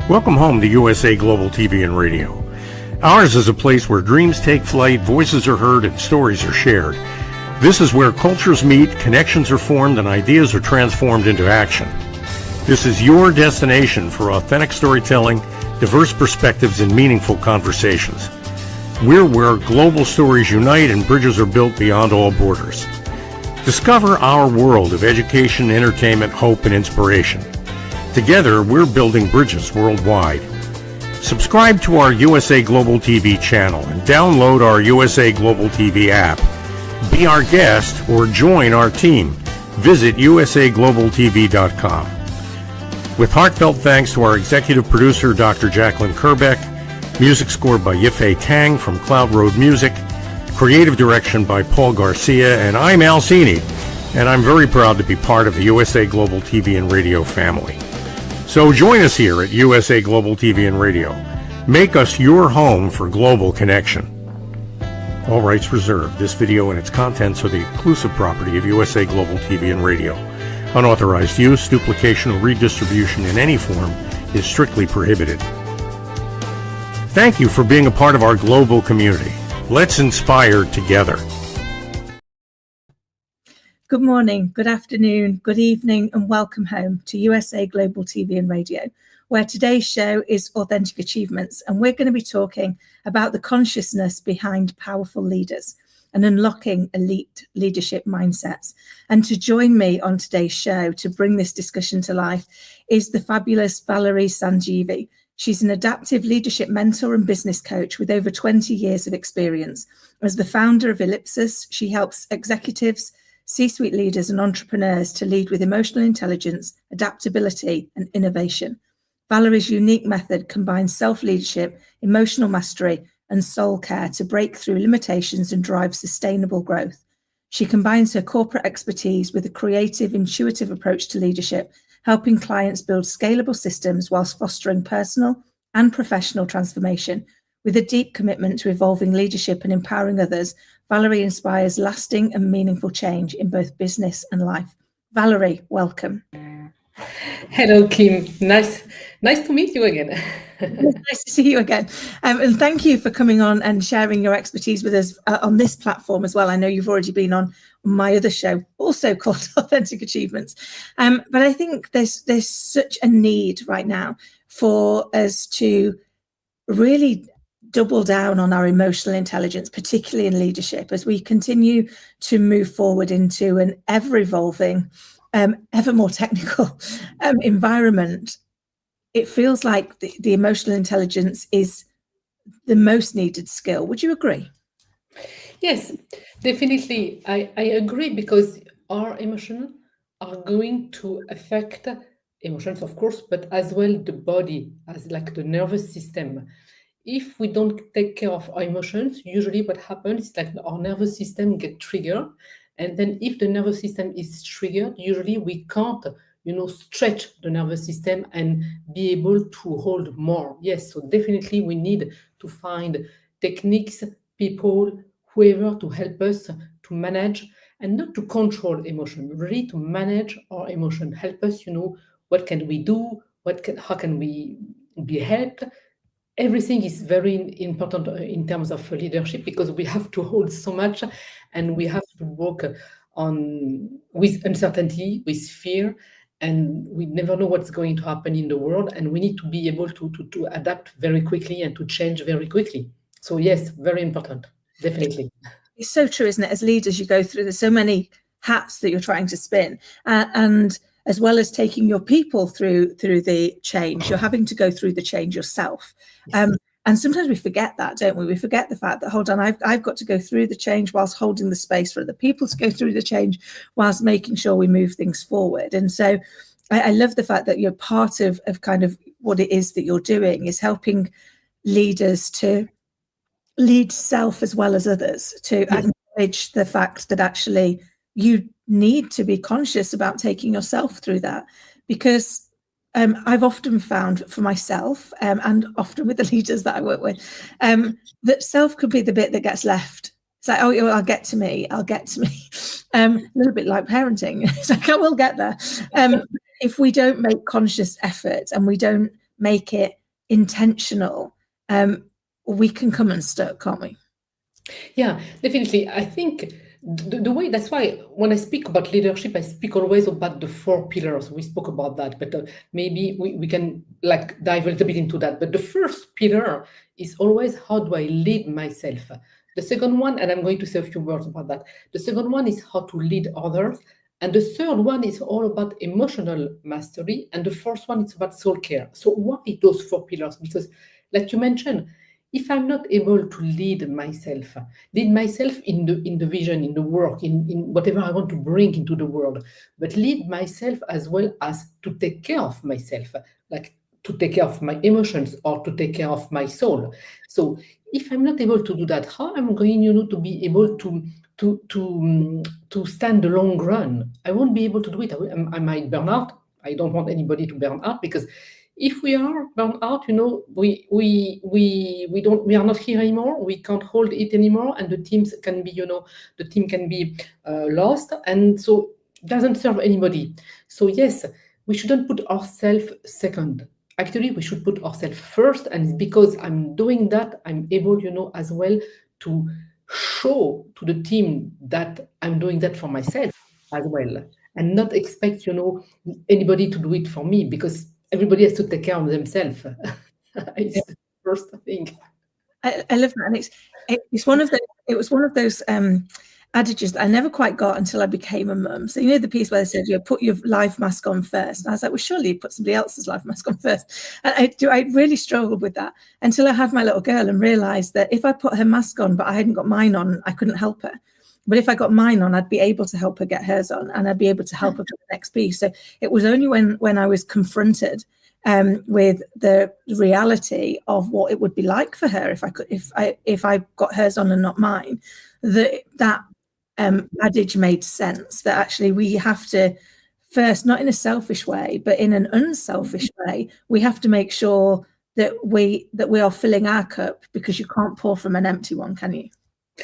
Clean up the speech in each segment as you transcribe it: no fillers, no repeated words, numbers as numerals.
Welcome home to USA Global TV and Radio. Ours is a place where dreams take flight, voices are heard, and stories are shared. This is where cultures meet, connections are formed, and ideas are transformed into action. This is your destination for authentic storytelling, diverse perspectives, and meaningful conversations. We're where global stories unite and bridges are built beyond all borders. Discover our world of education, entertainment, hope, and inspiration. Together, we're building bridges worldwide. Subscribe to our USA Global TV channel and download our USA Global TV app. Be our guest or join our team. Visit usaglobaltv.com. With heartfelt thanks to our executive producer, Dr. Jacqueline Kerbeck, music scored by Yifei Tang from Cloud Road Music, creative direction by Paul Garcia, and I'm Al Cini, and I'm very proud to be part of the USA Global TV and Radio family. So join us here at USA Global TV and Radio. Make us your home for global connection. All rights reserved. This video and its contents are the exclusive property of USA Global TV and Radio. Unauthorized use, duplication, or redistribution in any form is strictly prohibited. Thank you for being a part of our global community. Let's inspire together. Good morning, good afternoon, good evening, and welcome home to USA Global TV and Radio, where today's show is Authentic Achievements, and we're going to be talking about the consciousness behind powerful leaders and unlocking elite leadership mindsets. And to join me on today's show to bring this discussion to life is the fabulous Valerie Sandjivy. She's an adaptive leadership mentor and business coach with over 20 years of experience. As the founder of Ellipsis, she helps executives, C-suite leaders and entrepreneurs to lead with emotional intelligence, adaptability, and innovation. Valerie's unique method combines self-leadership, emotional mastery, and soul care to break through limitations and drive sustainable growth. She combines her corporate expertise with a creative, intuitive approach to leadership, helping clients build scalable systems whilst fostering personal and professional transformation. With a deep commitment to evolving leadership and empowering others, Valerie inspires lasting and meaningful change in both business and life. Valerie, welcome. Hello, Kim. Nice to meet you again. Nice to see you again. And thank you for coming on and sharing your expertise with us on this platform as well. I know you've already been on my other show, also called Authentic Achievements. But I think there's such a need right now for us to really double down on our emotional intelligence, particularly in leadership, as we continue to move forward into an ever-evolving, ever more technical environment. It feels like the emotional intelligence is the most needed skill. Would you agree? Yes, definitely. I agree, because our emotions are going to affect emotions, of course, but as well the body, as like the nervous system. If we don't take care of our emotions, usually what happens is like our nervous system gets triggered. And then if the nervous system is triggered, usually we can't, stretch the nervous system and be able to hold more. Yes, so definitely we need to find techniques, people, whoever to help us to manage and not to control emotion, really to manage our emotion, help us, what can we do, how can we be helped. Everything is very important in terms of leadership, because we have to hold so much and we have to work with uncertainty, with fear, and we never know what's going to happen in the world, and we need to be able to adapt very quickly and to change very quickly. So yes, very important, definitely. It's so true, isn't it? As leaders, you go through, there's so many hats that you're trying to spin, and as well as taking your people through the change, you're having to go through the change yourself. And sometimes we forget that, don't we? We forget the fact that, hold on, I've got to go through the change whilst holding the space for other people to go through the change, whilst making sure we move things forward. And so I love the fact that you're part of kind of what it is that you're doing, is helping leaders to lead self as well as others, to acknowledge the fact that actually you need to be conscious about taking yourself through that. Because I've often found for myself, and often with the leaders that I work with, that self could be the bit that gets left. It's like, oh, I'll get to me. A little bit like parenting. It's like, I will get there. If we don't make conscious effort and we don't make it intentional, we can come unstuck, can't we? Yeah, definitely. I think the way, that's why when I speak about leadership, I speak always about the 4 pillars. We spoke about that, but maybe we can like dive a little bit into that. But the first pillar is always, how do I lead myself? The second one, and I'm going to say a few words about that. The second one is how to lead others. And the third one is all about emotional mastery. And the fourth one is about soul care. So why those 4 pillars? Because like you mentioned, if I'm not able to lead myself in the vision, in the work, in whatever I want to bring into the world, but lead myself as well as to take care of myself, like to take care of my emotions or to take care of my soul. So if I'm not able to do that, how am I going, to be able to stand the long run? I won't be able to do it. I might burn out. I don't want anybody to burn out, because if we are burned out, we are not here anymore. We can't hold it anymore, and the teams can be, the team can be lost, and so it doesn't serve anybody. So yes, we shouldn't put ourselves second. Actually, we should put ourselves first, and because I'm doing that, I'm able, as well to show to the team that I'm doing that for myself as well, and not expect, anybody to do it for me, because everybody has to take care of themselves. It's the first thing. I love that, and it was one of those adages that I never quite got until I became a mum. So the piece where they said, put your life mask on first, and I was like, well, surely you put somebody else's life mask on first. And I really struggled with that until I had my little girl and realized that if I put her mask on but I hadn't got mine on, I couldn't help her. But if I got mine on, I'd be able to help her get hers on, and I'd be able to help her for the next piece. So it was only when I was confronted with the reality of what it would be like for her if I got hers on and not mine, that adage made sense, that actually we have to first, not in a selfish way, but in an unselfish way, we have to make sure that we are filling our cup, because you can't pour from an empty one, can you?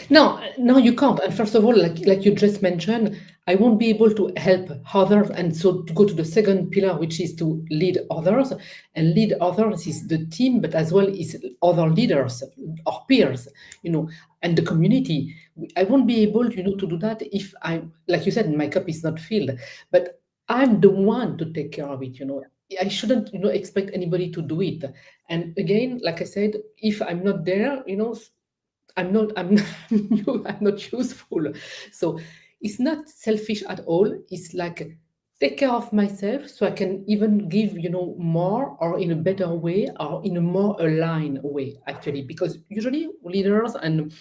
No, you can't. And first of all, like you just mentioned, I won't be able to help others. And so to go to the second pillar, which is to lead others, and lead others is the team, but as well is other leaders, our peers, and the community. I won't be able, to do that if I'm, like you said, my cup is not filled, but I'm the one to take care of it, I shouldn't, expect anybody to do it. And again, like I said, if I'm not there, I'm not useful. So it's not selfish at all. It's like take care of myself so I can even give, more, or in a better way, or in a more aligned way, actually, because usually leaders and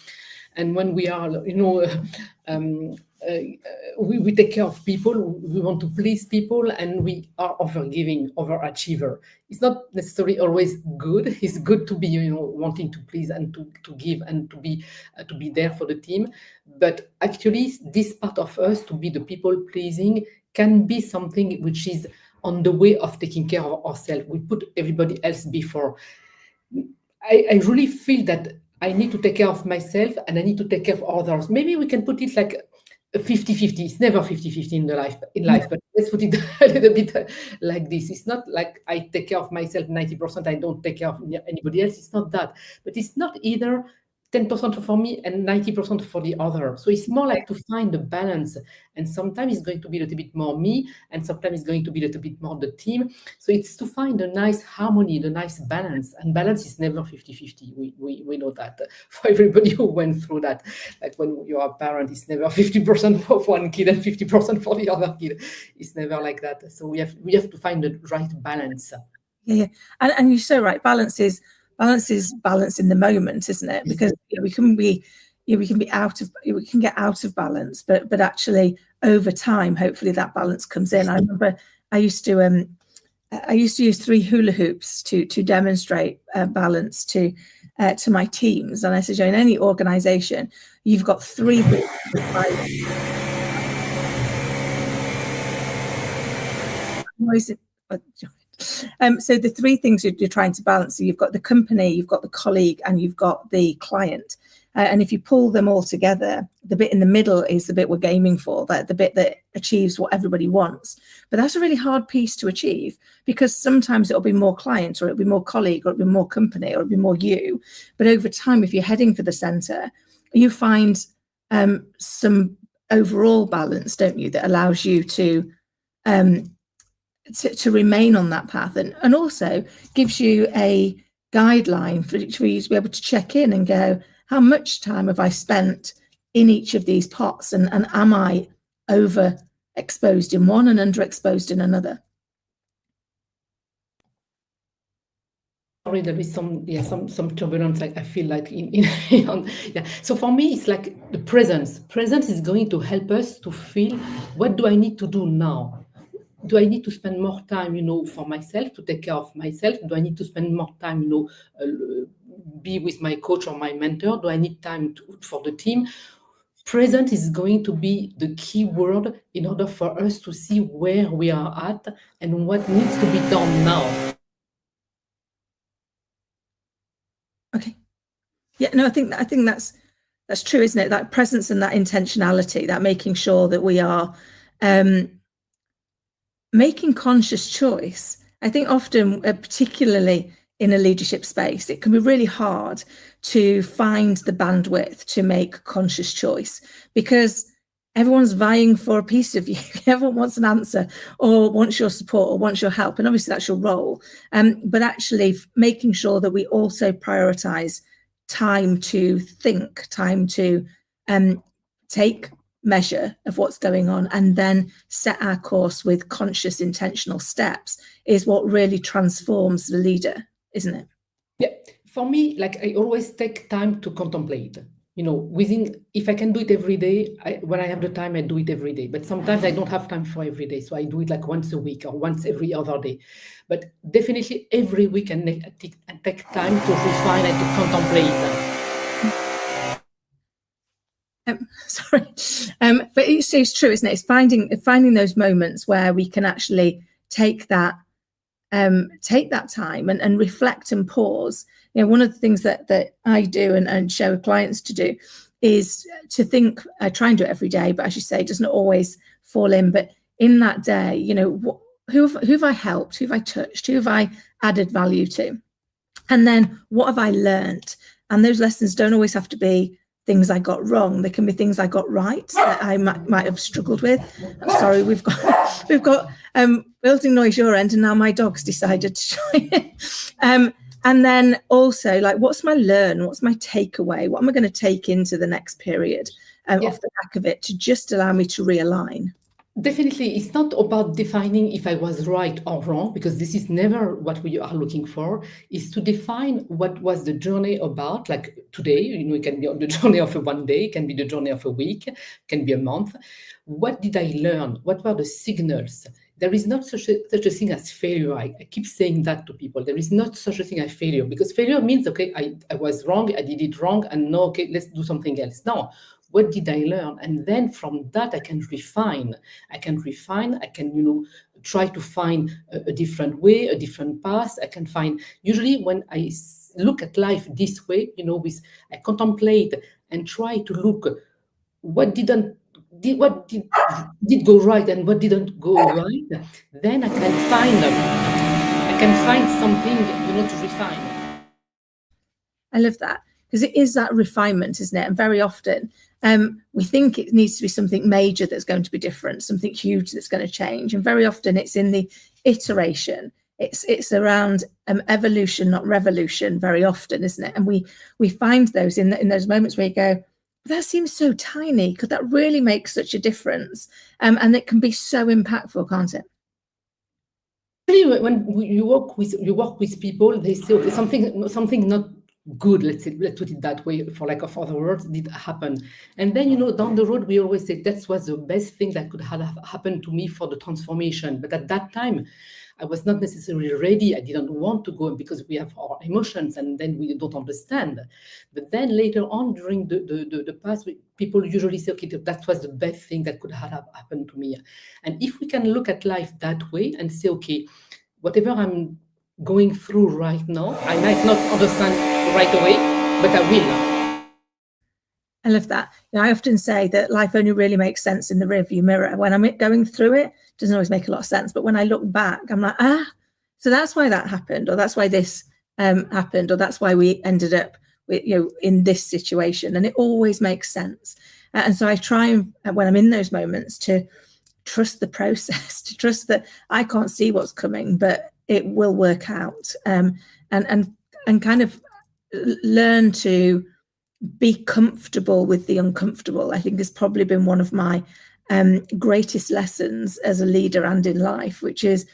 when we are, we take care of people, we want to please people, and we are overgiving, overachiever. It's not necessarily always good. It's good to be, wanting to please and to give and to be there for the team. But actually, this part of us, to be the people pleasing, can be something which is on the way of taking care of ourselves. We put everybody else before. I really feel that I need to take care of myself and I need to take care of others. Maybe we can put it like 50-50. It's never 50-50 in life, but let's put it a little bit like this. It's not like I take care of myself 90%, I don't take care of anybody else. It's not that. But it's not either 10% for me and 90% for the other. So it's more like to find the balance. And sometimes it's going to be a little bit more me, and sometimes it's going to be a little bit more the team. So it's to find a nice harmony, the nice balance. And balance is never 50-50. We know that for everybody who went through that. Like when you're a parent, it's never 50% for one kid and 50% for the other kid. It's never like that. So we have to find the right balance. Yeah. And you're so right. Balance is balance in the moment, isn't it? Because we can get out of balance, but actually over time, hopefully that balance comes in. I remember I used to use 3 hula hoops to demonstrate balance to my teams, and I said, in any organization, you've got 3 so the 3 things you're trying to balance. So you've got the company, you've got the colleague, and you've got the client. And if you pull them all together, the bit in the middle is the bit we're gaming for, the bit that achieves what everybody wants. But that's a really hard piece to achieve, because sometimes it'll be more clients, or it'll be more colleague, or it'll be more company, or it'll be more you. But over time, if you're heading for the center, you find some overall balance, don't you, that allows you to remain on that path, and also gives you a guideline for you to be able to check in and go, how much time have I spent in each of these pots, and am I overexposed in one and underexposed in another? Sorry, there is some turbulence. Like I feel like yeah. So for me, it's like the presence. Presence is going to help us to feel, what do I need to do now? Do I need to spend more time, for myself, to take care of myself? Do I need to spend more time, be with my coach or my mentor? Do I need time for the team? Present is going to be the key word in order for us to see where we are at and what needs to be done now. Okay. Yeah, no, I think that's true, isn't it? That presence and that intentionality, that making sure that we are making conscious choice. I think often, particularly in a leadership space, it can be really hard to find the bandwidth to make conscious choice, because everyone's vying for a piece of you. Everyone wants an answer, or wants your support, or wants your help. And obviously that's your role. But actually making sure that we also prioritize time to think, time to take measure of what's going on, and then set our course with conscious, intentional steps, is what really transforms the leader, isn't it? Yeah, for me, like, I always take time to contemplate. If I can do it every day, when I have the time, I do it every day. But sometimes I don't have time for every day, so I do it like once a week or once every other day. But definitely every week I take time to refine and to contemplate. Sorry, but it's true, isn't it? It's finding those moments where we can actually take that time and reflect and pause. One of the things that I do and show clients to do is to think. I try and do it every day, but as you say, it doesn't always fall in. But in that day, who have I helped? Who have I touched? Who have I added value to? And then what have I learned? And those lessons don't always have to be things I got wrong. They can be things I got right that I might have struggled with. I'm sorry, we've got building noise your end, and now my dog's decided to join in. And then also, like, what's my learn? What's my takeaway? What am I going to take into the next period off the back of it, to just allow me to realign? Definitely, it's not about defining if I was right or wrong, because this is never what we are looking for. Is to define what was the journey about. Like today, it can be on the journey of one day, it can be the journey of a week, it can be a month. What did I learn? What were the signals? There is not such a thing as failure. I keep saying that to people. There is not such a thing as failure, because failure means, okay, I was wrong, I did it wrong, and no, okay, let's do something else. No. What did I learn? And then from that, I can refine. I can try to find a different way, a different path. I can find, usually when I look at life this way, I contemplate and try to look what did go right and what didn't go right. Then I can find something, to refine. I love that, because it is that refinement, isn't it? And very often we think it needs to be something major that's going to be different, something huge that's going to change. And very often it's in the iteration. It's around evolution, not revolution, very often, isn't it? And we find those in those moments where you go, that seems so tiny. Could that really make such a difference? And it can be so impactful, can't it? When you work with people, they say, okay, something not good, let's put it that way, for lack of other words, did happen. And then, down the road, we always say that was the best thing that could have happened to me for the transformation. But at that time, I was not necessarily ready. I didn't want to go, because we have our emotions and then we don't understand. But then later on, during the past, people usually say, okay, that was the best thing that could have happened to me. And if we can look at life that way and say, okay, whatever I'm going through right now, I might not understand right away, but I will. I love that. I often say that life only really makes sense in the rearview mirror. When I'm going through it, it doesn't always make a lot of sense. But when I look back, I'm like, so that's why that happened, or that's why this happened, or that's why we ended up with, in this situation. And it always makes sense. And so I try, when I'm in those moments, to trust the process, to trust that I can't see what's coming, but it will work out, and kind of learn to be comfortable with the uncomfortable. I think has probably been one of my greatest lessons as a leader and in life, which is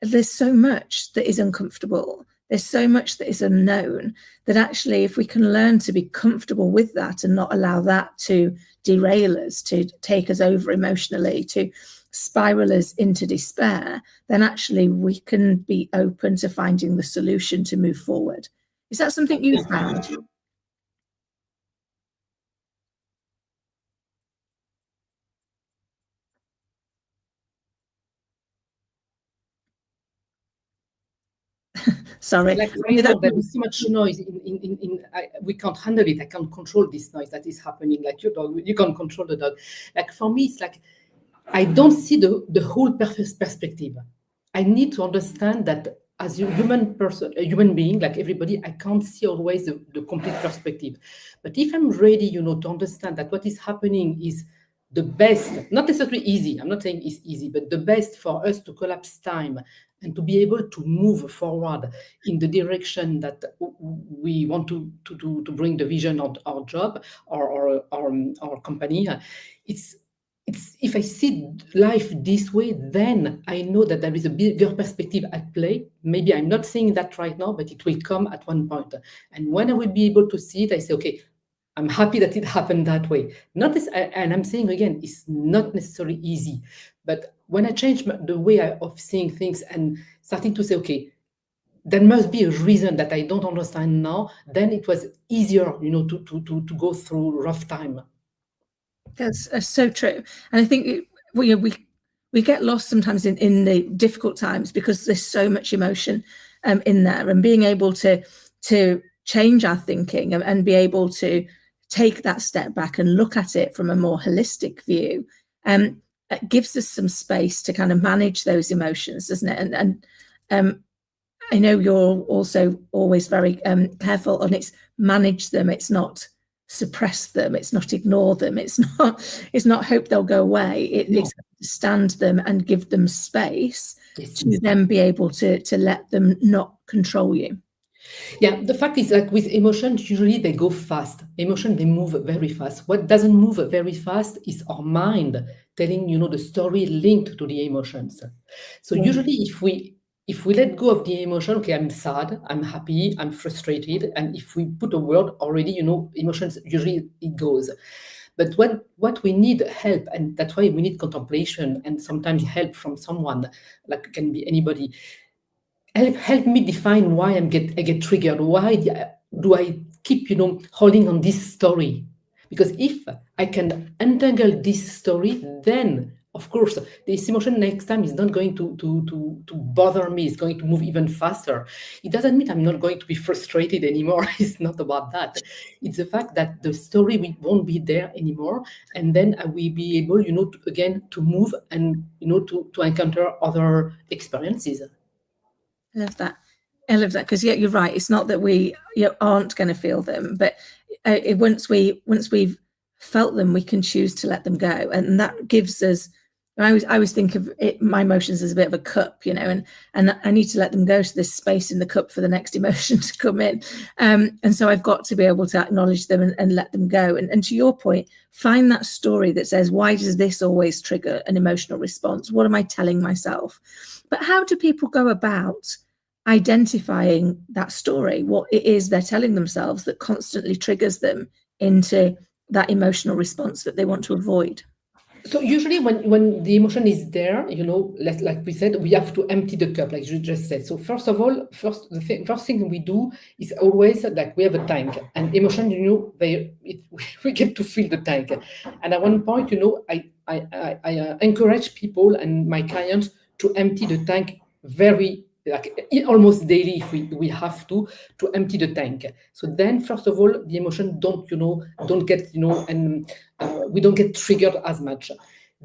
there's so much that is uncomfortable. There's so much that is unknown, that actually if we can learn to be comfortable with that and not allow that to derail us, to take us over emotionally, to spiral us into despair, then actually we can be open to finding the solution to move forward. Is that something you found? Sorry. Like right now, there is so much noise. We can't handle it. I can't control this noise that is happening. Like your dog, you can't control the dog. Like for me, it's like I don't see the whole perspective. I need to understand that as a a human being, like everybody, I can't see always the complete perspective. But if I'm ready, to understand that what is happening is the best, not necessarily easy. I'm not saying it's easy, but the best for us to collapse time and to be able to move forward in the direction that we want to do, to bring the vision of our job or our company. It's if I see life this way, then I know that there is a bigger perspective at play. Maybe I'm not seeing that right now, but it will come at one point. And when I will be able to see it, I say, okay, I'm happy that it happened that way. Not this, and I'm saying again, it's not necessarily easy. But when I change the way of seeing things and starting to say, okay, there must be a reason that I don't understand now, then it was easier, to go through rough time. That's so true. And I think we get lost sometimes in the difficult times because there's so much emotion in there, and being able to change our thinking and be able to take that step back and look at it from a more holistic view, it gives us some space to kind of manage those emotions, doesn't it? And I know you're also always very careful on it's manage them. It's not suppress them. It's not ignore them. It's not hope they'll go away. It's understand them and give them space to then be able to let them not control you. Yeah, the fact is, like with emotions, usually they go fast. Emotion, they move very fast. What doesn't move very fast is our mind telling, the story linked to the emotions. So usually if we let go of the emotion, okay, I'm sad, I'm happy, I'm frustrated, and if we put a word already, emotions, usually it goes. But what we need help, and that's why we need contemplation and sometimes help from someone, like it can be anybody. Help me define why I get triggered. Why do I keep, holding on this story? Because if I can untangle this story, then of course this emotion next time is not going to bother me. It's going to move even faster. It doesn't mean I'm not going to be frustrated anymore. It's not about that. It's the fact that the story won't be there anymore, and then I will be able, to move and to encounter other experiences. I love that. Because you're right. It's not that we aren't going to feel them, but once we've felt them, we can choose to let them go, and that gives us. I always think of it, my emotions as a bit of a cup, and I need to let them go. So there's space in the cup for the next emotion to come in, and so I've got to be able to acknowledge them and let them go. And to your point, find that story that says, why does this always trigger an emotional response? What am I telling myself? But how do people go about identifying that story, what it is they're telling themselves that constantly triggers them into that emotional response that they want to avoid? So usually when the emotion is there, like we said, we have to empty the cup, like you just said. So first of all, first thing we do is always like we have a tank, and emotion, we get to fill the tank. And at one point, I encourage people and my clients to empty the tank very like almost daily if we have to empty the tank. So then, first of all, the emotion don't get, and we don't get triggered as much.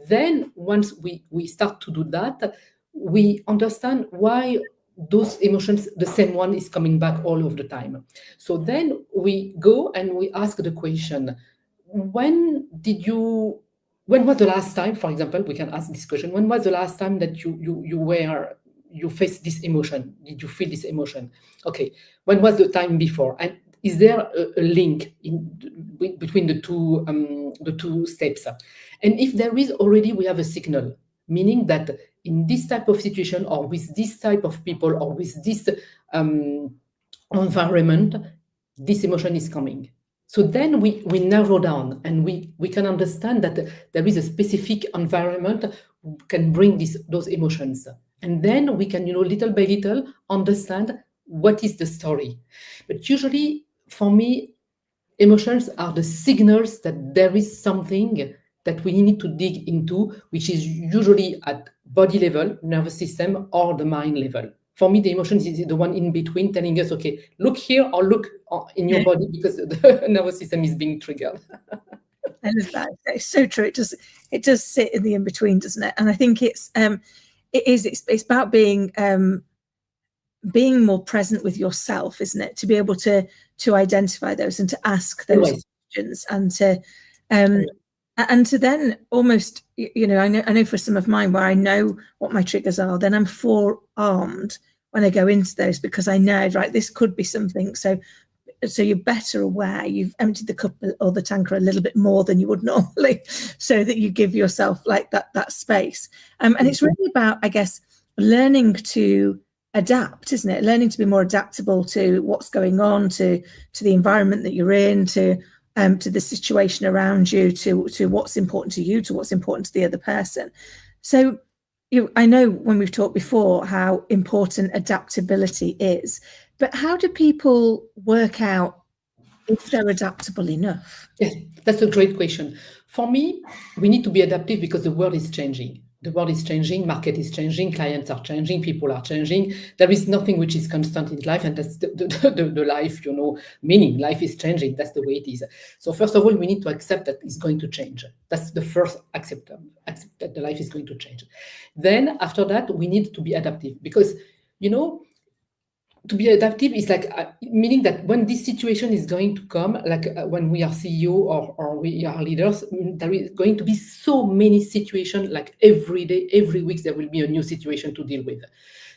Then once we start to do that, we understand why those emotions, the same one is coming back all of the time. So then we go and we ask the question, when was the last time, for example, we can ask this question, when was the last time that you faced this emotion? Did you feel this emotion? Okay, when was the time before? And is there a link between the two steps? And if there is, already we have a signal, meaning that in this type of situation, or with this type of people, or with this environment, this emotion is coming. So then we narrow down, and we can understand that there is a specific environment who can bring those emotions. And then we can, little by little, understand what is the story. But usually, for me, emotions are the signals that there is something that we need to dig into, which is usually at body level, nervous system, or the mind level. For me, the emotions is the one in between, telling us, okay, look here or look in your body, because the nervous system is being triggered. I love that. It's so true. It does sit in the in between, doesn't it? And I think it's about being more present with yourself, isn't it? To be able to identify those and to ask those questions, and to then almost, I know for some of mine, where I know what my triggers are, then I'm forearmed when I go into those, because I know, right, this could be something. So you're better aware. You've emptied the cup or the tanker a little bit more than you would normally, so that you give yourself like that space. And it's really about, I guess, learning to adapt, isn't it? Learning to be more adaptable to what's going on, to the environment that you're in, to the situation around you, to what's important to you, to what's important to the other person. So I know when we've talked before how important adaptability is, but how do people work out if they're adaptable enough? Yes, that's a great question. For me, we need to be adaptive because the world is changing. The world is changing, market is changing, clients are changing, people are changing. There is nothing which is constant in life, and that's the life, meaning life is changing. That's the way it is. So first of all, we need to accept that it's going to change. That's the first accept that the life is going to change. Then after that, we need to be adaptive, because, to be adaptive is like meaning that when this situation is going to come, like when we are CEO or we are leaders, there is going to be so many situations, like every day, every week, there will be a new situation to deal with.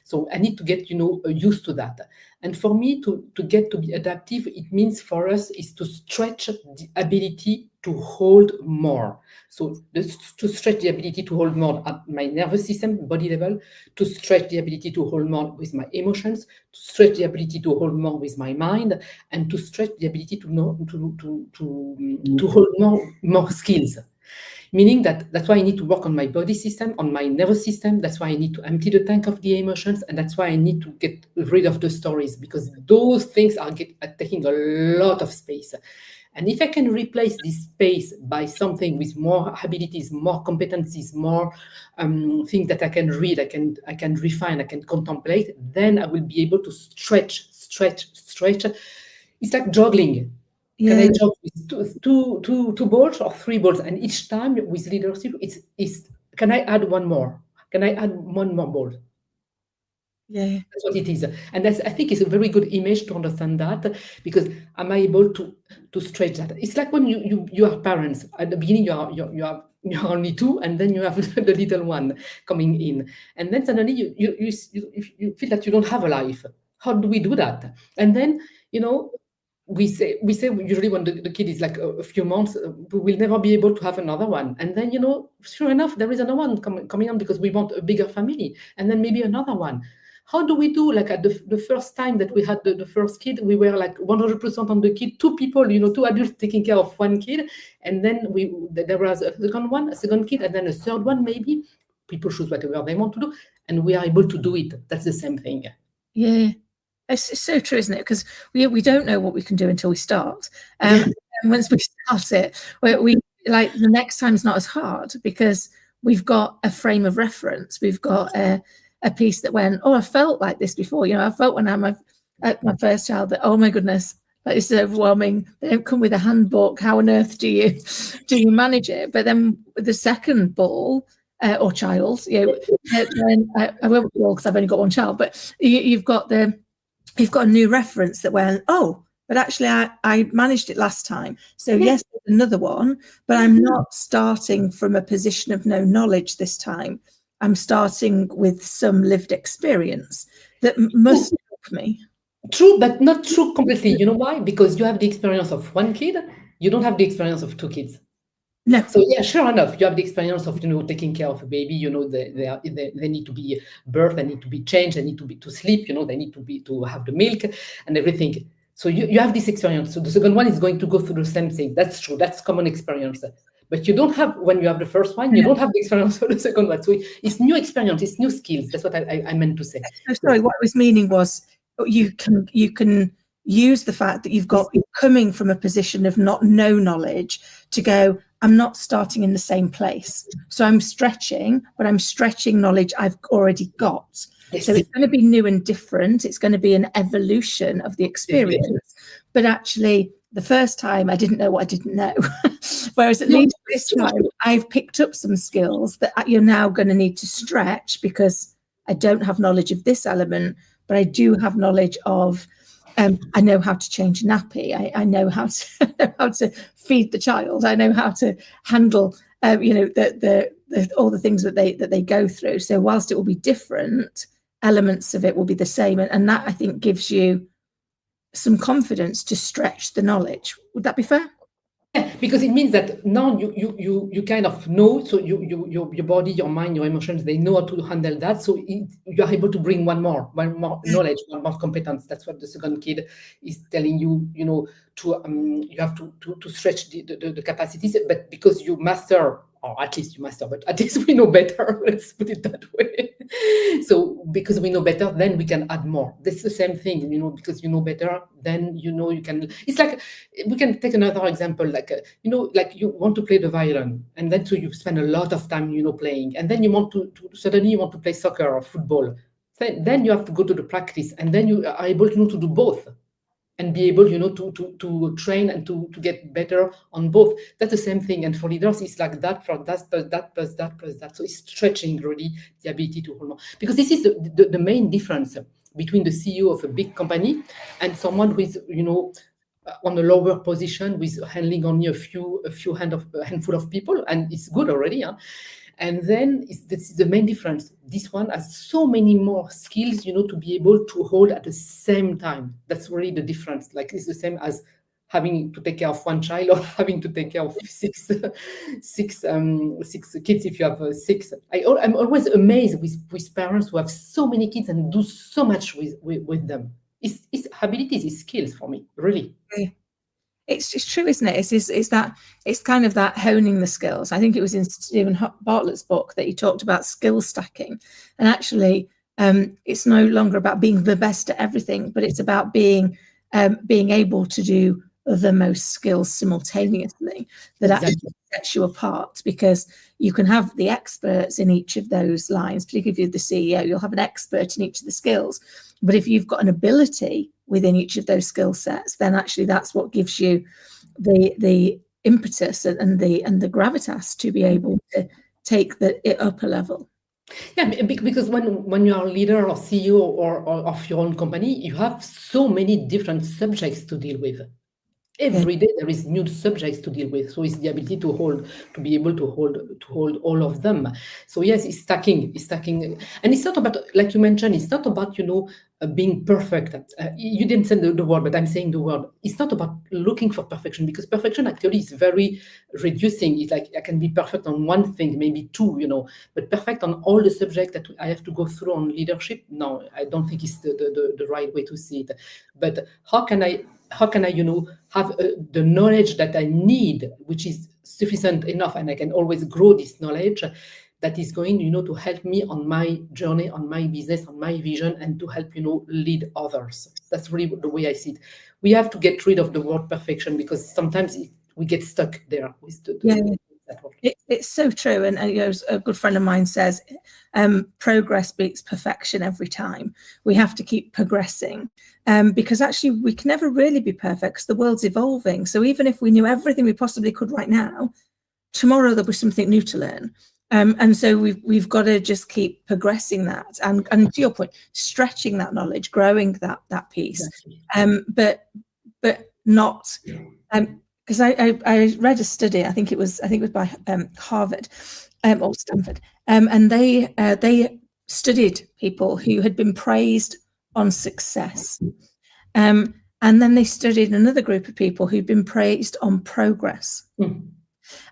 So I need to get, used to that. And for me to get to be adaptive, it means for us is to stretch the ability to hold more. So to stretch the ability to hold more at my nervous system, body level, to stretch the ability to hold more with my emotions, to stretch the ability to hold more with my mind, and to stretch the ability to hold more skills. Meaning that's why I need to work on my body system, on my nervous system. That's why I need to empty the tank of the emotions. And that's why I need to get rid of the stories, because those things are taking a lot of space. And if I can replace this space by something with more abilities, more competencies, more things that I can read, I can refine, I can contemplate, then I will be able to stretch. It's like juggling. Yeah. Can I juggle with two balls or three balls? And each time with leadership, it's can I add one more? Can I add one more ball? Yeah. That's what it is. And I think it's a very good image to understand that, because am I able to stretch that? It's like when you are parents. At the beginning, you're only two, and then you have the little one coming in. And then suddenly you feel that you don't have a life. How do we do that? And then, we say usually when the kid is like a few months, we will never be able to have another one. And then, sure enough, there is another one coming on, because we want a bigger family, and then maybe another one. How do we do? Like at the first time that we had the first kid, we were like 100% on the kid, two people, two adults taking care of one kid. And then there was a second kid, and then a third one, maybe. People choose whatever they want to do, and we are able to do it. That's the same thing. Yeah. It's so true, isn't it? Because we don't know what we can do until we start. And once we start it, we like the next time is not as hard, because we've got a frame of reference. We've got a piece that went, oh, I felt like this before. I felt when I'm at my first child that, oh my goodness, that is overwhelming. They don't come with a handbook. How on earth do you manage it? But then with the second ball or child, then I won't ball because I've only got one child, but you've got a new reference that went, oh, but actually I managed it last time. So yes, another one, but I'm not starting from a position of no knowledge this time. I'm starting with some lived experience that must help me. True, but not true completely. You know why? Because you have the experience of one kid, you don't have the experience of two kids. No. So yeah, sure enough, you have the experience of taking care of a baby. They need to be birthed, they need to be changed, they need to sleep. They need to have the milk and everything. So you have this experience. So the second one is going to go through the same thing. That's true. That's common experience. But you don't have, when you have the first one, you don't have the experience for the second one. So it's new experience, it's new skills. That's what I meant to say. So sorry, what I was meaning was you can use the fact that you're coming from a position of no knowledge to go, I'm not starting in the same place. So I'm stretching, but I'm stretching knowledge I've already got. Yes. So it's going to be new and different. It's going to be an evolution of the experience. But actually, the first time I didn't know what I didn't know. Whereas at least this time, I've picked up some skills that you're now going to need to stretch because I don't have knowledge of this element, but I do have knowledge of I know how to change a nappy. I know how to feed the child. I know how to handle, all the things that they go through. So whilst it will be different, elements of it will be the same, and that I think gives you some confidence to stretch the knowledge. Would that be fair? Yeah, because it means that now you kind of know. So your body, your mind, your emotions, they know how to handle that. So you are able to bring one more knowledge, one more competence. That's what the second kid is telling you. You have to stretch the capacities, but because you master, or at least you master, but at least we know better. Let's put it that way. So because we know better, then we can add more. That's the same thing, because you know better, then you can. It's like, we can take another example, like you want to play the violin, and then so you spend a lot of time playing, and then you want to suddenly you want to play soccer or football. Then you have to go to the practice, and then you are able to do both. And be able, to train and to get better on both. That's the same thing. And for leaders, it's like that, for that plus that plus that plus that. So it's stretching really the ability to hold more. Because this is the main difference between the CEO of a big company and someone who is, on a lower position with handling only a handful of people, and it's good already. Huh? And then this is the main difference. This one has so many more skills, to be able to hold at the same time. That's really the difference. Like, it's the same as having to take care of one child or having to take care of six kids if you have six. I'm always amazed with parents who have so many kids and do so much with them. It's abilities, it's skills for me, really. It's true, isn't it? It's kind of that honing the skills. I think it was in Stephen Bartlett's book that he talked about skill stacking, and actually, it's no longer about being the best at everything, but it's about being able to do the most skills simultaneously that actually sets you apart, because you can have the experts in each of those lines. Particularly if you're the CEO, you'll have an expert in each of the skills. But if you've got an ability within each of those skill sets, then actually that's what gives you the impetus and the gravitas to be able to take it up a level. Yeah, because when you are a leader or CEO or of your own company, you have so many different subjects to deal with. Every day there is new subjects to deal with. So it's the ability to be able to hold all of them. So yes, it's stacking. And it's not about, like you mentioned, it's not about, being perfect. You didn't say the word, but I'm saying the word. It's not about looking for perfection, because perfection actually is very reducing. It's like, I can be perfect on one thing, maybe two, but perfect on all the subjects that I have to go through on leadership. No, I don't think it's the right way to see it. But how can I, have the knowledge that I need, which is sufficient enough, and I can always grow this knowledge that is going, to help me on my journey, on my business, on my vision, and to help, lead others. That's really the way I see it. We have to get rid of the word perfection, because sometimes we get stuck there with It's so true. And as a good friend of mine says, progress beats perfection every time. We have to keep progressing because actually we can never really be perfect because the world's evolving. So even if we knew everything we possibly could right now, tomorrow there'll be something new to learn. And so we've got to just keep progressing that and to your point, stretching that knowledge, growing that piece, but not because I read a study. I think it was by Harvard or Stanford, and they studied people who had been praised on success, and then they studied another group of people who'd been praised on progress.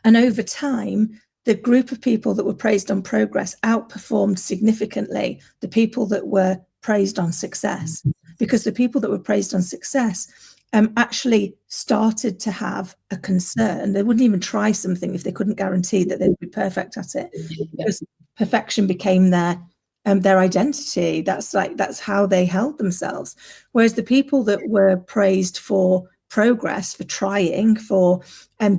And over time, the group of people that were praised on progress outperformed significantly the people that were praised on success, because the people that were praised on success actually started to have a concern. They wouldn't even try something if they couldn't guarantee that they would be perfect at it, because perfection became their identity. That's how they held themselves. Whereas the people that were praised for progress, for trying, for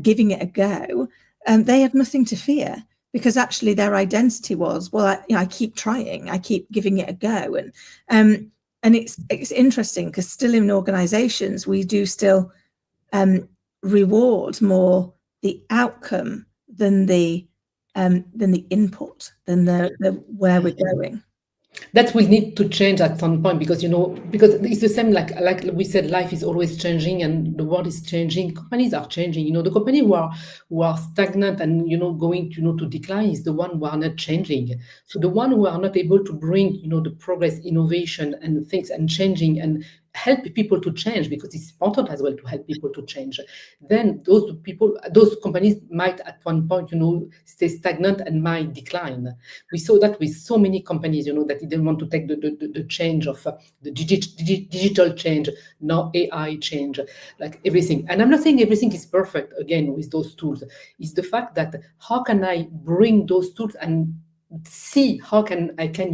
giving it a go, they had nothing to fear, because actually their identity was, well, I keep trying, I keep giving it a go. And it's interesting because still in organizations, we do still reward more the outcome than the input, than the where we're going. That will need to change at some point, because it's the same, like we said, life is always changing and the world is changing. Companies are changing. The company who are stagnant and going to decline is the one who are not changing. So the one who are not able to bring the progress, innovation and things and changing and help people to change, because it's important as well to help people to change, then those companies might at one point stay stagnant and might decline. We saw that with so many companies that didn't want to take the change of the digital change, now AI change, like everything. And I'm not saying everything is perfect again with those tools. It's the fact that how can I bring those tools and see how I can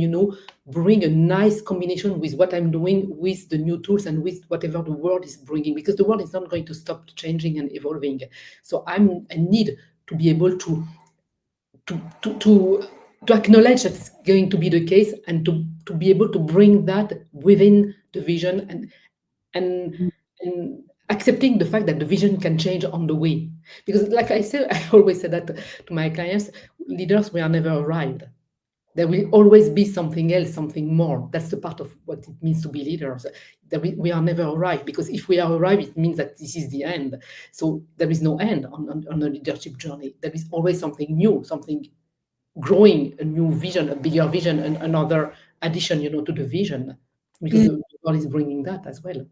bring a nice combination with what I'm doing with the new tools and with whatever the world is bringing, because the world is not going to stop changing and evolving. So I need to be able to acknowledge that's going to be the case, and to be able to bring that within the vision, and accepting the fact that the vision can change on the way. Because like I said, I always say that to my clients, leaders, we are never arrived. There will always be something else, something more. That's the part of what it means to be leaders. That we are never arrived, because if we are arrived, it means that this is the end. So there is no end on a leadership journey. There is always something new, something growing, a new vision, a bigger vision, and another addition, to the vision, because the world is bringing that as well.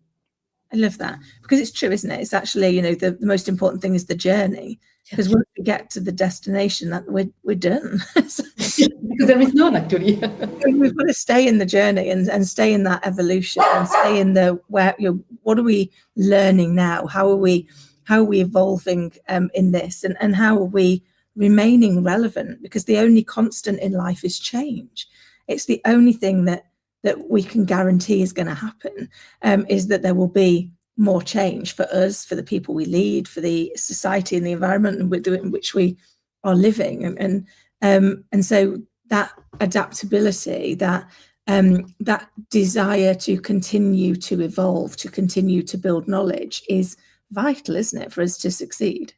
I love that, because it's true, isn't it? It's actually, the most important thing is the journey, because once we get to the destination, that we're done. Because there is none, actually. We've got to stay in the journey and stay in that evolution, and stay in what are we learning now? How are we evolving in this, and how are we remaining relevant? Because the only constant in life is change. It's the only thing that we can guarantee is going to happen, is that there will be more change for us, for the people we lead, for the society and the environment in which we are living. And so that adaptability, that desire to continue to evolve, to continue to build knowledge is vital, isn't it, for us to succeed?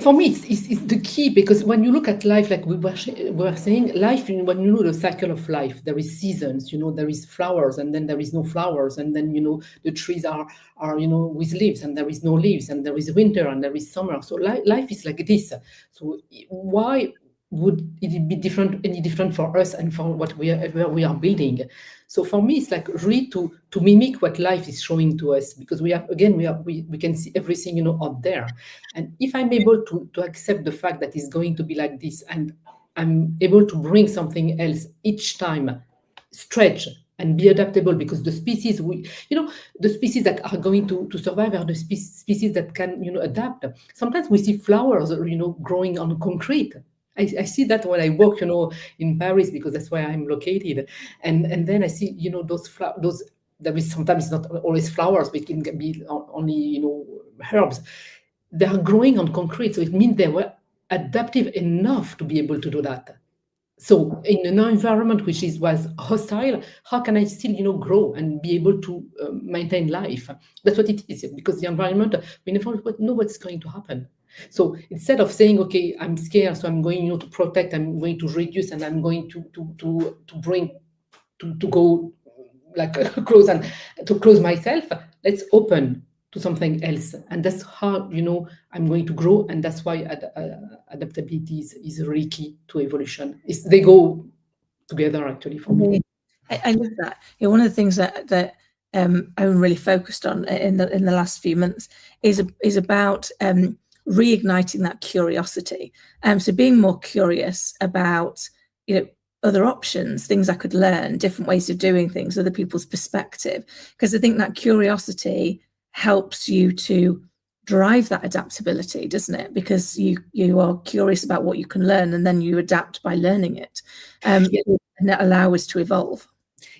For me, it's the key, because when you look at life, like we were saying, life, when you know the cycle of life, there is seasons, there is flowers, and then there is no flowers, and then the trees are with leaves, and there is no leaves, and there is winter, and there is summer. So life is like this. So why would it be any different for us and for what we are building? So for me, it's like really to mimic what life is showing to us, because we can see everything out there. And if I'm able to accept the fact that it's going to be like this, and I'm able to bring something else each time, stretch and be adaptable, because the species the species that are going to survive are the species that can adapt. Sometimes we see flowers growing on concrete. I see that when I walk, in Paris, because that's where I'm located, and then I see, those. There is sometimes not always flowers, but it can be only, herbs. they are growing on concrete. So it means they were adaptive enough to be able to do that. So in an environment which was hostile, how can I still, grow and be able to maintain life? That's what it is, because the environment, we never know what's going to happen. So instead of saying, okay, I'm scared, so I'm going, to protect, I'm going to reduce, and I'm going to bring, to go like close and to close myself, let's open to something else. And that's how, I'm going to grow. And that's why adaptability is really key to evolution. They go together, actually, for me. I love that. One of the things that I'm really focused on in the last few months is about reigniting that curiosity. So being more curious about, other options, things I could learn, different ways of doing things, other people's perspective, because I think that curiosity helps you to drive that adaptability, doesn't it? Because you are curious about what you can learn, and then you adapt by learning it, and that allow us to evolve.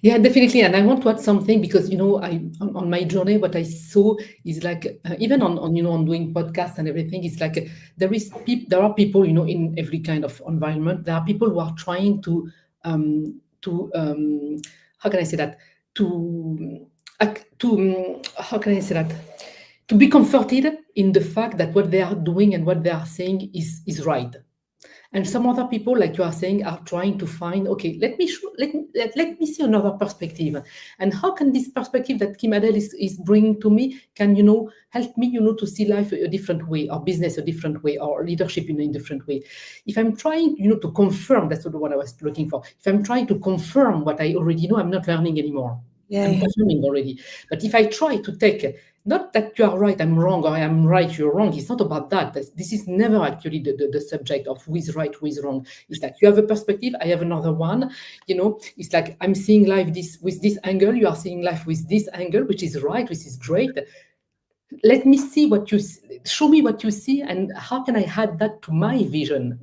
Yeah, definitely. And I want to add something, because on my journey, what I saw is like even on doing podcasts and everything, it's like there are people, in every kind of environment. There are people who are trying to how can I say that, how can I say that, to be comforted in the fact that what they are doing and what they are saying is right. And some other people, like you are saying, are trying to find, okay, let me see another perspective. And how can this perspective that Kim-Adele is bringing to me can, help me, to see life a different way, or business a different way, or leadership in a different way. If I'm trying, to confirm, that's what I was looking for. If I'm trying to confirm what I already know, I'm not learning anymore. I'm confirming already. But if I try to take, not that you are right, I'm wrong, or I am right, you're wrong. It's not about that. This is never actually the subject of who is right, who is wrong. It's like you have a perspective, I have another one. It's like I'm seeing life with this angle, you are seeing life with this angle, which is right, which is great. Let me see show me what you see, and how can I add that to my vision,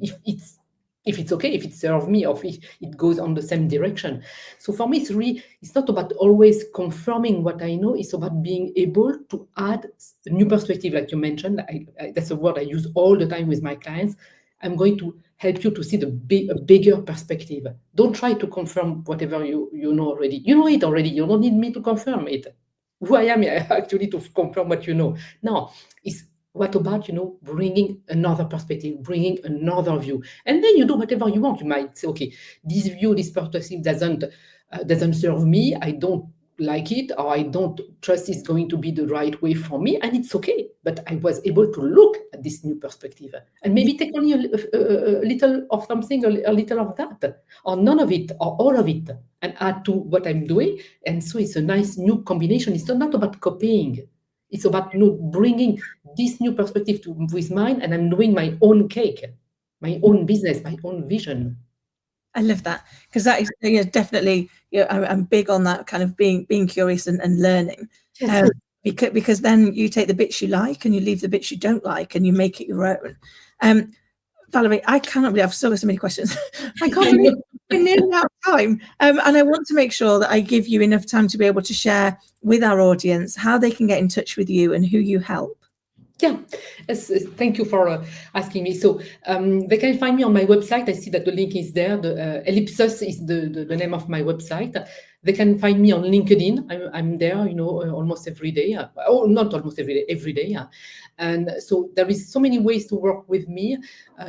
if it's okay, if it serves me, or if it goes on the same direction. So for me, it's not about always confirming what I know. It's about being able to add a new perspective, like you mentioned. That's a word I use all the time with my clients. I'm going to help you to see a bigger perspective. Don't try to confirm whatever you know already. You know it already. You don't need me to confirm it. Who I am actually to confirm what you know. Now, what about, bringing another perspective, bringing another view? And then you do whatever you want. You might say, okay, this view, this perspective doesn't serve me. I don't like it, or I don't trust it's going to be the right way for me. And it's okay. But I was able to look at this new perspective and maybe take only a little of something, a little of that, or none of it, or all of it, and add to what I'm doing. And so it's a nice new combination. It's not about copying. It's about bringing this new perspective with mine, and I'm doing my own cake, my own business, my own vision. I love that, because that is definitely, I'm big on that kind of being curious and learning. Yes. Because then you take the bits you like and you leave the bits you don't like, and you make it your own. Valerie, I cannot believe I've still got so many questions. I can't believe we're nearly out of time. And I want to make sure that I give you enough time to be able to share with our audience how they can get in touch with you and who you help. Yeah, thank you for asking me. So they can find me on my website. I see that the link is there. The Ellipsis is the name of my website. They can find me on LinkedIn. I'm there, almost every day. Not almost every day, every day. And so there is so many ways to work with me.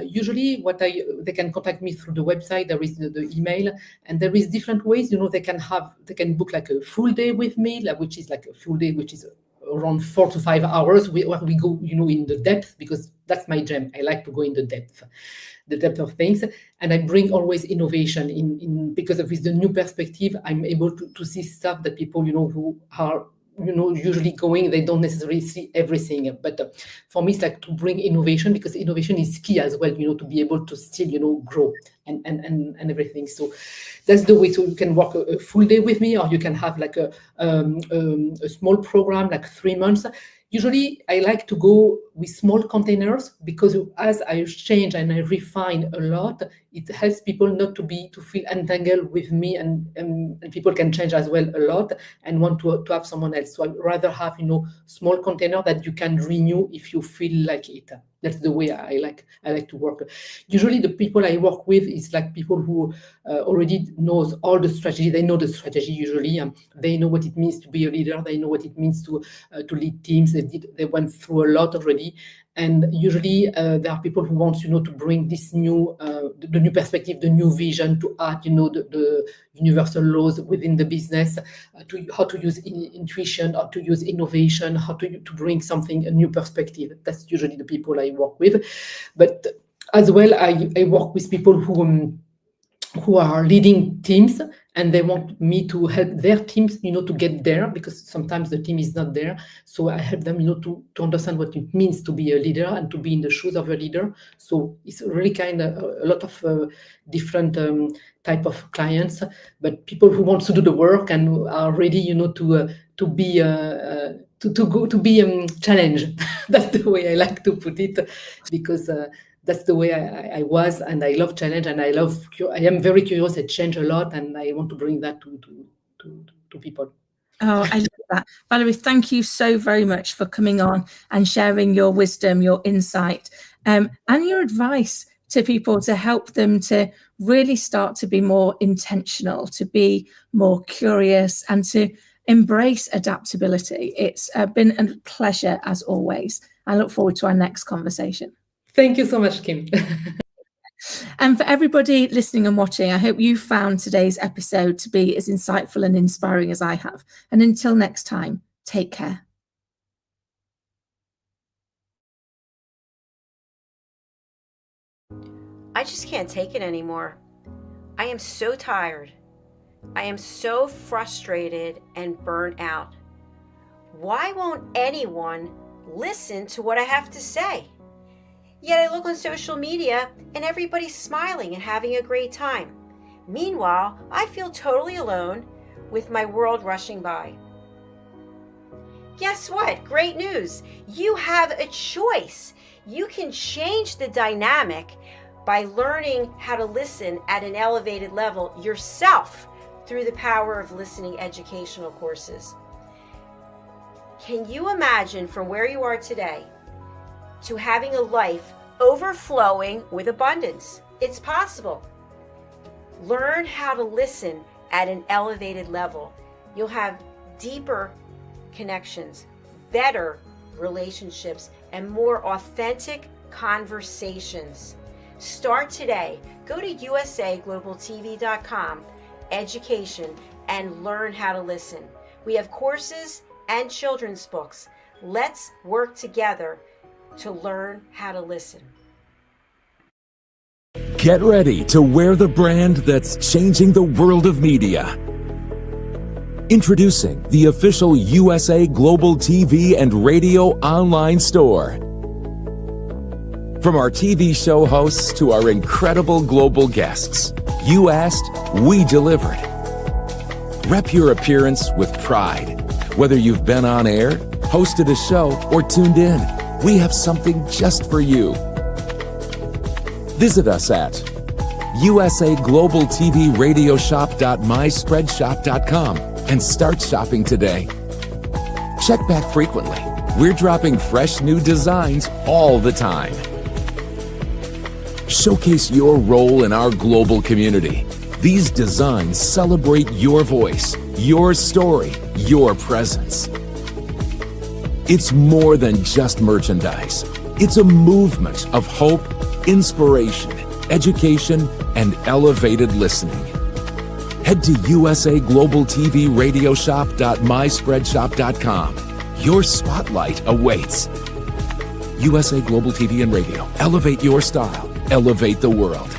Usually, they can contact me through the website. There is the email, and there is different ways. They can book like a full day with me, which is like a full day, which is around 4 to 5 hours, where we go, in the depth, because that's my jam. I like to go in the depth of things, and I bring always innovation in because with the new perspective, I'm able to see stuff that people, who are, usually going, they don't necessarily see everything. But for me, it's like to bring innovation, because innovation is key as well, to be able to still, grow and everything. So that's the way. So you can work a full day with me, or you can have like a small program, like 3 months. Usually, I like to go with small containers because as I change and I refine a lot, it helps people not to feel entangled with me, and people can change as well a lot and want to have someone else. So I'd rather have small container that you can renew if you feel like it. That's the way I like to work. Usually, the people I work with is like people who already knows all the strategy. They know the strategy usually. They know what it means to be a leader. They know what it means to lead teams. They went through a lot already. And usually there are people who want to bring this new the new perspective, the new vision, to add the universal laws within the business, to how to use intuition, or to use innovation, how to bring a new perspective. That's usually the people I work with. But as well, I work with people who are leading teams, and they want me to help their teams, to get there, because sometimes the team is not there. So I help them, to understand what it means to be a leader and to be in the shoes of a leader. So it's really kind of a lot of different type of clients, but people who want to do the work and are ready, to be challenged. That's the way I like to put it, because that's the way I was, and I love challenge, and I am very curious. I change a lot, and I want to bring that to people. Oh, I love that. Valerie, thank you so very much for coming on and sharing your wisdom, your insight, and your advice to people to help them to really start to be more intentional, to be more curious, and to embrace adaptability. It's been a pleasure as always. I look forward to our next conversation. Thank you so much, Kim. And for everybody listening and watching, I hope you found today's episode to be as insightful and inspiring as I have. And until next time, take care. I just can't take it anymore. I am so tired. I am so frustrated and burnt out. Why won't anyone listen to what I have to say? Yet I look on social media and everybody's smiling and having a great time. Meanwhile, I feel totally alone with my world rushing by. Guess what? Great news. You have a choice. You can change the dynamic by learning how to listen at an elevated level yourself through the power of listening educational courses. Can you imagine from where you are today to having a life overflowing with abundance? It's possible. Learn how to listen at an elevated level. You'll have deeper connections, better relationships, and more authentic conversations. Start today. Go to usaglobaltv.com, education, and learn how to listen. We have courses and children's books. Let's work together to learn how to listen. Get ready to wear the brand that's changing the world of media. Introducing the official USA Global TV and Radio online store. From our TV show hosts to our incredible global guests, you asked, we delivered. Rep your appearance with pride. Whether you've been on air, hosted a show, or tuned in, we have something just for you. Visit us at usaglobaltvradioshoп.myspreadshop.com and start shopping today. Check back frequently. We're dropping fresh new designs all the time. Showcase your role in our global community. These designs celebrate your voice, your story, your presence. It's more than just merchandise. It's a movement of hope, inspiration, education, and elevated listening. Head to usaglobaltvradioshoп.myspreadshop.com. Your spotlight awaits. USA Global TV and Radio. Elevate your style. Elevate the world.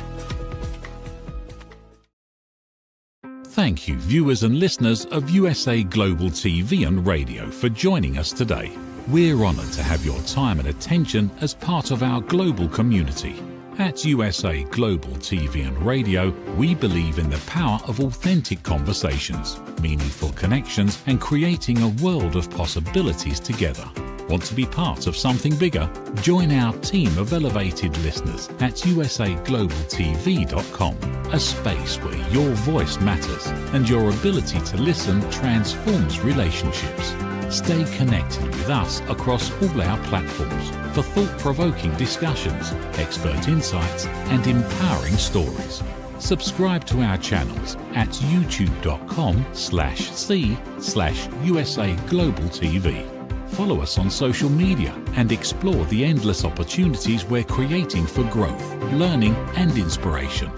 Thank you, viewers and listeners of USA Global TV and Radio, for joining us today. We're honoured to have your time and attention as part of our global community. At USA Global TV and Radio, we believe in the power of authentic conversations, meaningful connections, and creating a world of possibilities together. Want to be part of something bigger? Join our team of elevated listeners at usaglobaltv.com, a space where your voice matters and your ability to listen transforms relationships. Stay connected with us across all our platforms for thought-provoking discussions, expert insights and empowering stories. Subscribe to our channels at youtube.com/c/USA Global TV. Follow us on social media and explore the endless opportunities we're creating for growth, learning and inspiration.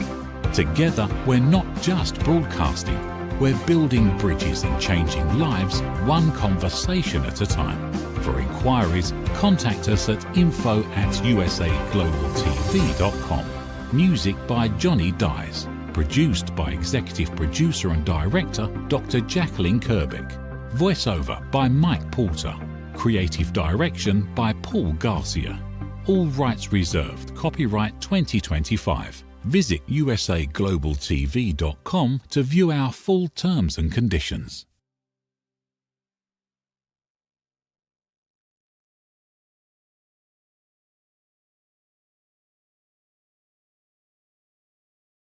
Together, we're not just broadcasting, we're building bridges and changing lives one conversation at a time. For inquiries, contact us at info@usaglobaltv.com. Music by Johnny Dyes. Produced by Executive Producer and Director Dr. Jacqueline Kerbeck. Voiceover by Mike Porter. Creative Direction by Paul Garcia. All rights reserved. Copyright 2025. Visit usaglobaltv.com to view our full terms and conditions.